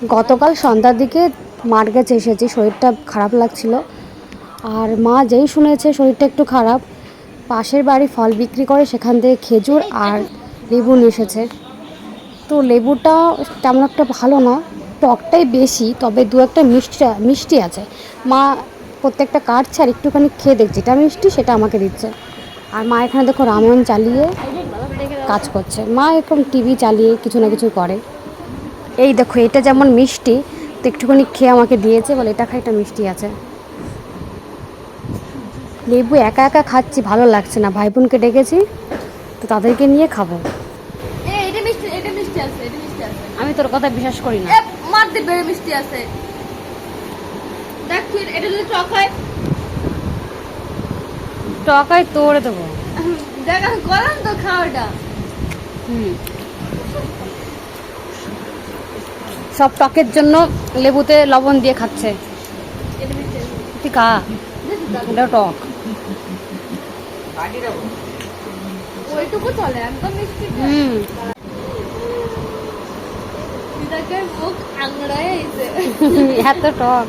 গতকাল সন্ধ্যার দিকে মার কাছে এসেছি, শরীরটা খারাপ লাগছিল। আর মা যেই শুনেছে শরীরটা একটু খারাপ, পাশের বাড়ি ফল বিক্রি করে সেখান থেকে খেজুর আর লেবু নিয়ে এসেছে। তো লেবুটা তেমন একটা ভালো না, টকটাই বেশি, তবে দু একটা মিষ্টি আছে। মা প্রত্যেকটা কাটছে আর একটুখানি খেয়ে দেখছি যেটা মিষ্টি সেটা আমাকে দিচ্ছে। আর মা এখানে দেখো রামায়ণ চালিয়ে কাজ করছে। মা এরকম টিভি চালিয়ে কিছু না কিছু করে। এই দেখো এটা যেমন মিষ্টি, তো একটুখানি খেয়ে আমাকে দিয়েছে, বলে এটা খাই, এটা মিষ্টি আছে। লেবু একা একা খাচ্ছি, ভালো লাগছে না, ভাই বোনকে ডেকেছি, তো তাদেরকে নিয়ে খাবো। আমি তোর কথা বিশ্বাস করি না। মার দিবে, মিষ্টি আছে। দেখ এটা যদি টক হয়, টকাই তোড়ে দেবো। দেখ আমি গরম তো খাওয়াটা। সব টকের জন্য লেবুতে লবণ দিয়ে খাচ্ছে। তুই খা, এটা টক। ওইটুকু চলে, একদম মিষ্টি। দিদাকে মুখ আঙড়ায় এসে এত টক।